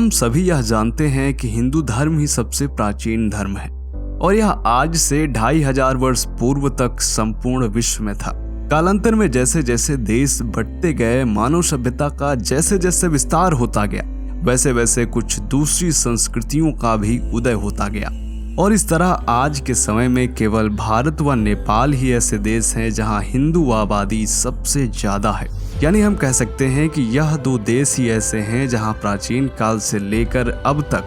हम सभी यह जानते हैं कि हिंदू धर्म ही सबसे प्राचीन धर्म है और यह आज से 2500 वर्ष पूर्व तक संपूर्ण विश्व में था। कालांतर में जैसे जैसे देश बढ़ते गए, मानव सभ्यता का जैसे जैसे विस्तार होता गया, वैसे वैसे कुछ दूसरी संस्कृतियों का भी उदय होता गया और इस तरह आज के समय में केवल भारत व नेपाल ही ऐसे देश हैं जहां हिंदू आबादी सबसे ज्यादा है। यानी हम कह सकते हैं कि यह दो देश ही ऐसे हैं जहां प्राचीन काल से लेकर अब तक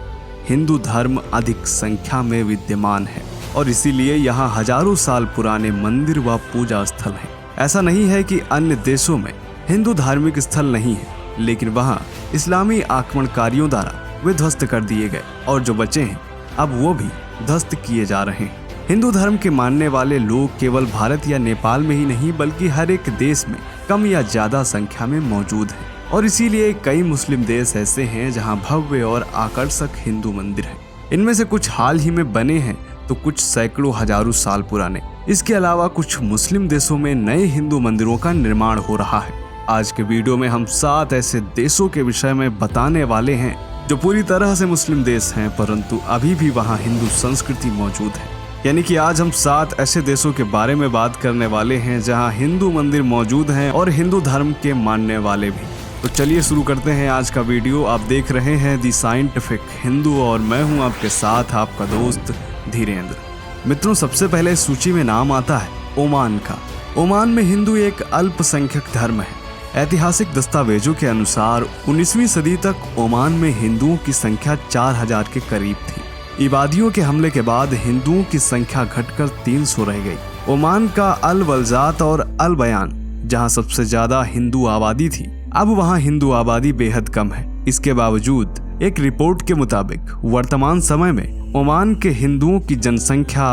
हिंदू धर्म अधिक संख्या में विद्यमान है और इसीलिए यहाँ हजारों साल पुराने मंदिर व पूजा स्थल हैं। ऐसा नहीं है कि अन्य देशों में हिंदू धार्मिक स्थल नहीं है, लेकिन वहाँ इस्लामी आक्रमणकारियों द्वारा वे ध्वस्त कर दिए गए और जो बचे हैं अब वो भी ध्वस्त किए जा रहे हैं। हिंदू धर्म के मानने वाले लोग केवल भारत या नेपाल में ही नहीं बल्कि हर एक देश में कम या ज्यादा संख्या में मौजूद हैं और इसीलिए कई मुस्लिम देश ऐसे हैं जहां भव्य और आकर्षक हिंदू मंदिर हैं। इनमें से कुछ हाल ही में बने हैं तो कुछ सैकड़ों हजारों साल पुराने। इसके अलावा कुछ मुस्लिम देशों में नए हिंदू मंदिरों का निर्माण हो रहा है। आज के वीडियो में हम 7 ऐसे देशों के विषय में बताने वाले हैं जो पूरी तरह से मुस्लिम देश हैं परंतु अभी भी वहाँ हिंदू संस्कृति मौजूद है। यानी कि आज हम 7 ऐसे देशों के बारे में बात करने वाले हैं जहाँ हिंदू मंदिर मौजूद हैं और हिंदू धर्म के मानने वाले भी। तो चलिए शुरू करते हैं आज का वीडियो। आप देख रहे हैं दी साइंटिफिक हिंदू और मैं हूं आपके साथ आपका दोस्त धीरेन्द्र। मित्रों, सबसे पहले सूची में नाम आता है ओमान का। ओमान में हिंदू एक अल्पसंख्यक धर्म है। ऐतिहासिक दस्तावेजों के अनुसार 19वीं सदी तक ओमान में हिंदुओं की संख्या 4000 के करीब थी। इबादियों के हमले के बाद हिंदुओं की संख्या घटकर 300 रह गई। ओमान का अल वलजात और अल बयान जहां सबसे ज्यादा हिंदू आबादी थी, अब वहां हिंदू आबादी बेहद कम है। इसके बावजूद एक रिपोर्ट के मुताबिक वर्तमान समय में ओमान के हिंदुओं की जनसंख्या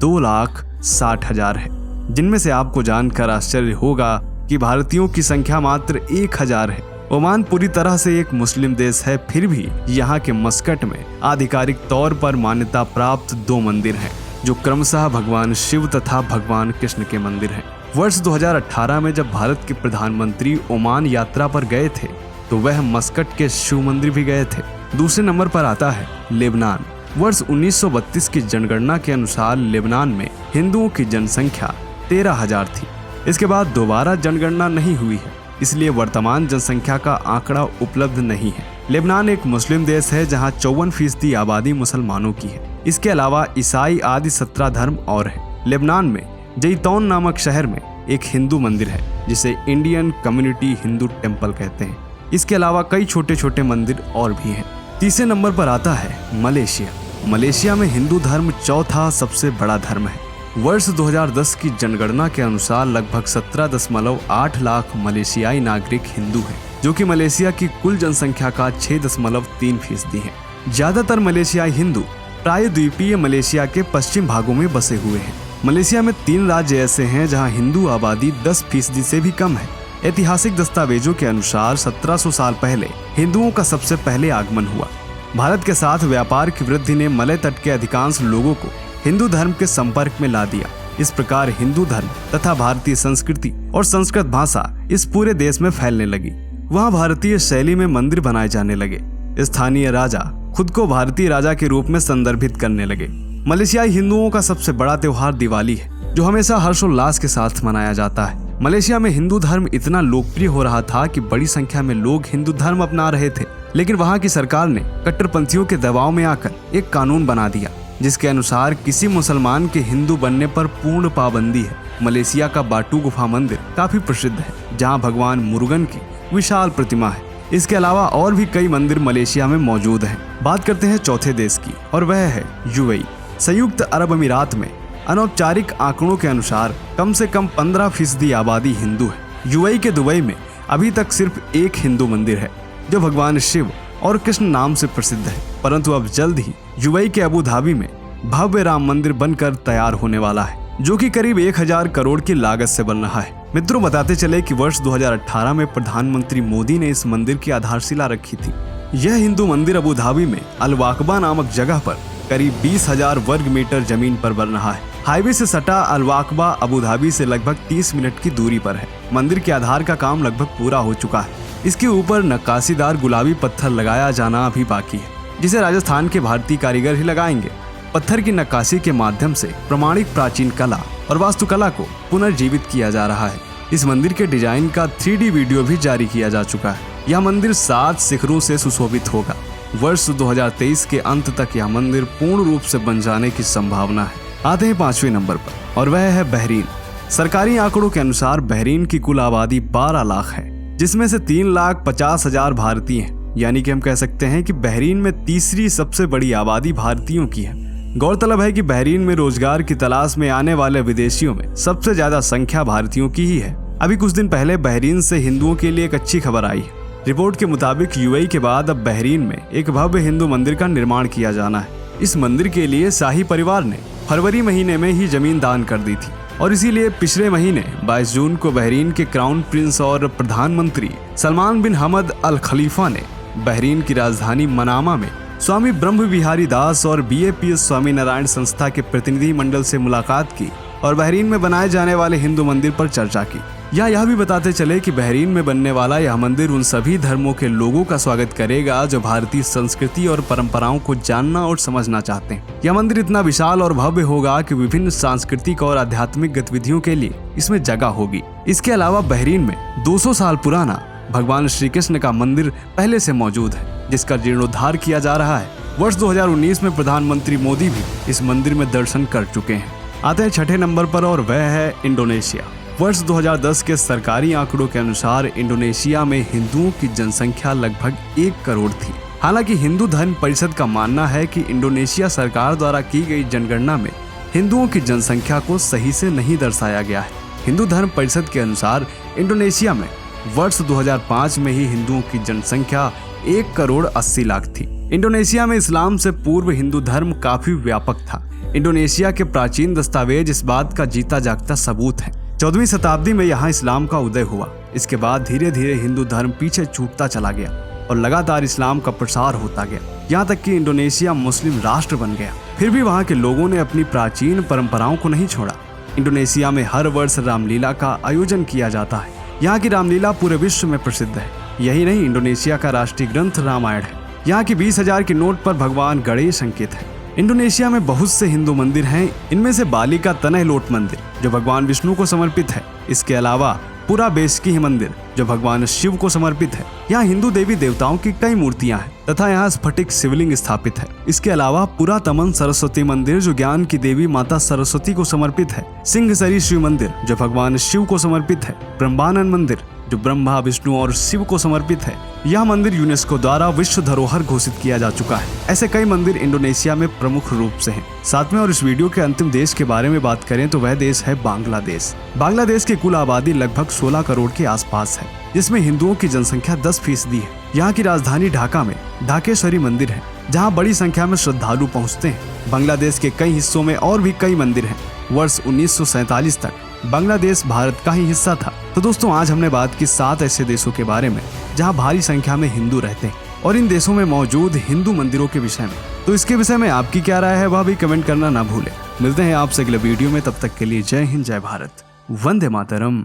2,60,000 है, जिनमें से आपको जानकर आश्चर्य होगा कि भारतीयों की संख्या मात्र 1000 है। ओमान पूरी तरह से एक मुस्लिम देश है, फिर भी यहाँ के मस्कट में आधिकारिक तौर पर मान्यता प्राप्त 2 मंदिर हैं जो क्रमशः भगवान शिव तथा भगवान कृष्ण के मंदिर हैं। वर्ष 2018 में जब भारत के प्रधानमंत्री ओमान यात्रा पर गए थे तो वह मस्कट के शिव मंदिर भी गए थे। दूसरे नंबर पर आता है लेबनान। वर्ष 1932 की जनगणना के अनुसार लेबनान में हिंदुओं की जनसंख्या 13,000 थी। इसके बाद दोबारा जनगणना नहीं हुई है, इसलिए वर्तमान जनसंख्या का आंकड़ा उपलब्ध नहीं है। लेबनान एक मुस्लिम देश है जहां 54% आबादी मुसलमानों की है। इसके अलावा ईसाई आदि 17 धर्म और है। लेबनान में जैतौन नामक शहर में एक हिंदू मंदिर है जिसे इंडियन कम्युनिटी हिंदू टेम्पल कहते हैं। इसके अलावा कई छोटे छोटे मंदिर और भी हैं। तीसरे नंबर पर आता है मलेशिया। मलेशिया में हिंदू धर्म चौथा सबसे बड़ा धर्म है। वर्ष 2010 की जनगणना के अनुसार लगभग 17.8 लाख मलेशियाई नागरिक हिंदू हैं, जो कि मलेशिया की कुल जनसंख्या का 6.3% है। ज्यादातर मलेशियाई हिंदू प्रायद्वीपीय मलेशिया के पश्चिम भागों में बसे हुए हैं। मलेशिया में 3 राज्य ऐसे हैं जहां हिंदू आबादी 10% से भी कम है। ऐतिहासिक दस्तावेजों के अनुसार 1700 साल पहले हिंदुओं का सबसे पहले आगमन हुआ। भारत के साथ व्यापार की वृद्धि ने मलय तट के अधिकांश लोगों को हिंदू धर्म के संपर्क में ला दिया। इस प्रकार हिंदू धर्म तथा भारतीय संस्कृति और संस्कृत भाषा इस पूरे देश में फैलने लगी। वहाँ भारतीय शैली में मंदिर बनाए जाने लगे। स्थानीय राजा खुद को भारतीय राजा के रूप में संदर्भित करने लगे। मलेशियाई हिंदुओं का सबसे बड़ा त्योहार दिवाली है, जो हमेशा हर्षोल्लास के साथ मनाया जाता है। मलेशिया में हिंदू धर्म इतना लोकप्रिय हो रहा था कि बड़ी संख्या में लोग हिंदू धर्म अपना रहे थे, लेकिन वहाँ की सरकार ने कट्टरपंथियों के दबाव में आकर एक कानून बना दिया जिसके अनुसार किसी मुसलमान के हिंदू बनने पर पूर्ण पाबंदी है। मलेशिया का बाटू गुफा मंदिर काफी प्रसिद्ध है, जहाँ भगवान मुरुगन की विशाल प्रतिमा है। इसके अलावा और भी कई मंदिर मलेशिया में मौजूद हैं। बात करते हैं चौथे देश की और वह है यूएई। संयुक्त अरब अमीरात में अनौपचारिक आंकड़ों के अनुसार कम से कम 15% आबादी हिंदू है। यूएई के दुबई में अभी तक सिर्फ एक हिंदू मंदिर है जो भगवान शिव और कृष्ण नाम से प्रसिद्ध है, परंतु अब जल्द ही यूएई के अबू धाबी में भव्य राम मंदिर बनकर तैयार होने वाला है, जो कि करीब 1000 करोड़ की लागत से बन रहा है। मित्रों, बताते चले कि वर्ष 2018 में प्रधानमंत्री मोदी ने इस मंदिर की आधारशिला रखी थी। यह हिंदू मंदिर अबू धाबी में अल वाकबा नामक जगह पर करीब 20,000 वर्ग मीटर जमीन पर बन रहा है। हाईवे से सटा अल वाकबा अबू धाबी से लगभग 30 मिनट की दूरी पर है। मंदिर के आधार का काम लगभग पूरा हो चुका है। इसके ऊपर नक्काशीदार गुलाबी पत्थर लगाया जाना अभी बाकी है, जिसे राजस्थान के भारतीय कारीगर ही लगाएंगे। पत्थर की नक्काशी के माध्यम से प्रमाणिक प्राचीन कला और वास्तुकला को पुनर्जीवित किया जा रहा है। इस मंदिर के डिजाइन का 3D वीडियो भी जारी किया जा चुका है। यह मंदिर 7 शिखरों से सुशोभित होगा। वर्ष 2023 के अंत तक यह मंदिर पूर्ण रूप से बन जाने की संभावना है। आते हैं 5वें नंबर पर और वह है बहरीन। सरकारी आंकड़ों के अनुसार बहरीन की कुल आबादी 12 लाख है, जिसमें से 3,50,000 भारतीय हैं। यानी कि हम कह सकते हैं कि बहरीन में तीसरी सबसे बड़ी आबादी भारतीयों की है। गौरतलब है कि बहरीन में रोजगार की तलाश में आने वाले विदेशियों में सबसे ज्यादा संख्या भारतीयों की ही है। अभी कुछ दिन पहले बहरीन से हिंदुओं के लिए एक अच्छी खबर आई है। रिपोर्ट के मुताबिक यूएई के बाद अब बहरीन में एक भव्य हिंदू मंदिर का निर्माण किया जाना है। इस मंदिर के लिए शाही परिवार ने फरवरी महीने में ही जमीन दान कर दी थी और इसीलिए पिछले महीने 22 जून को बहरीन के क्राउन प्रिंस और प्रधानमंत्री सलमान बिन हमद अल खलीफा ने बहरीन की राजधानी मनामा में स्वामी ब्रह्म विहारी दास और BAPS स्वामीनारायण संस्था के प्रतिनिधि मंडल से मुलाकात की और बहरीन में बनाए जाने वाले हिंदू मंदिर पर चर्चा की। यह भी बताते चले कि बहरीन में बनने वाला यह मंदिर उन सभी धर्मों के लोगों का स्वागत करेगा जो भारतीय संस्कृति और परंपराओं को जानना और समझना चाहते हैं। यह मंदिर इतना विशाल और भव्य होगा कि विभिन्न सांस्कृतिक और आध्यात्मिक गतिविधियों के लिए इसमें जगह होगी। इसके अलावा बहरीन में 200 साल पुराना भगवान श्री कृष्ण का मंदिर पहले से मौजूद है, जिसका जीर्णोद्धार किया जा रहा है। वर्ष 2019 में प्रधानमंत्री मोदी भी इस मंदिर में दर्शन कर चुके हैं। आते हैं 6ठे नंबर पर और वह है इंडोनेशिया। वर्ष 2010 के सरकारी आंकड़ों के अनुसार इंडोनेशिया में हिंदुओं की जनसंख्या लगभग 1 करोड़ थी। हालांकि हिंदू धर्म परिषद का मानना है कि इंडोनेशिया सरकार द्वारा की गई जनगणना में हिंदुओं की जनसंख्या को सही से नहीं दर्शाया गया है। हिंदू धर्म परिषद के अनुसार इंडोनेशिया में वर्ष 2005 में ही हिंदुओं की जनसंख्या 1 करोड़ 80 लाख थी। इंडोनेशिया में इस्लाम से पूर्व हिंदू धर्म काफी व्यापक था। इंडोनेशिया के प्राचीन दस्तावेज इस बात का जीता जागता सबूत है। 14वीं शताब्दी में यहाँ इस्लाम का उदय हुआ। इसके बाद धीरे धीरे हिंदू धर्म पीछे छूटता चला गया और लगातार इस्लाम का प्रसार होता गया, यहाँ तक कि इंडोनेशिया मुस्लिम राष्ट्र बन गया। फिर भी वहाँ के लोगों ने अपनी प्राचीन परंपराओं को नहीं छोड़ा। इंडोनेशिया में हर वर्ष रामलीला का आयोजन किया जाता है। यहाँ की रामलीला पूरे विश्व में प्रसिद्ध है। यही नहीं, इंडोनेशिया का राष्ट्रीय ग्रंथ रामायण है। यहाँ की 20,000 के नोट पर भगवान गणेश अंकित है। इंडोनेशिया में बहुत से हिंदू मंदिर हैं। इनमें से बाली का तनह लोट मंदिर जो भगवान विष्णु को समर्पित है। इसके अलावा पूरा बेशकी मंदिर जो भगवान शिव को समर्पित है। यहाँ हिंदू देवी देवताओं की कई मूर्तियां हैं तथा यहाँ स्फटिक शिवलिंग स्थापित है। इसके अलावा पूरा तमन सरस्वती मंदिर जो ज्ञान की देवी माता सरस्वती को समर्पित है। सिंहसरी शिव मंदिर जो भगवान शिव को समर्पित है। ब्रह्मानंद मंदिर जो ब्रह्मा विष्णु और शिव को समर्पित है। यह मंदिर यूनेस्को द्वारा विश्व धरोहर घोषित किया जा चुका है। ऐसे कई मंदिर इंडोनेशिया में प्रमुख रूप से हैं। सातवें और इस वीडियो के अंतिम देश के बारे में बात करें तो वह देश है बांग्लादेश। बांग्लादेश की कुल आबादी लगभग 16 करोड़ के आसपास है, जिसमें हिंदुओं की जनसंख्या 10% है। यहाँ की राजधानी ढाका में ढाकेश्वरी मंदिर है, जहाँ बड़ी संख्या में श्रद्धालु पहुँचते हैं। बांग्लादेश के कई हिस्सों में और भी कई मंदिर हैं। वर्ष 1947 तक बांग्लादेश भारत का ही हिस्सा था। तो दोस्तों, आज हमने बात की 7 ऐसे देशों के बारे में जहां भारी संख्या में हिंदू रहते हैं और इन देशों में मौजूद हिंदू मंदिरों के विषय में। तो इसके विषय में आपकी क्या राय है वह भी कमेंट करना ना भूलें। मिलते हैं आपसे अगले वीडियो में, तब तक के लिए जय हिंद, जय भारत, वंदे मातरम।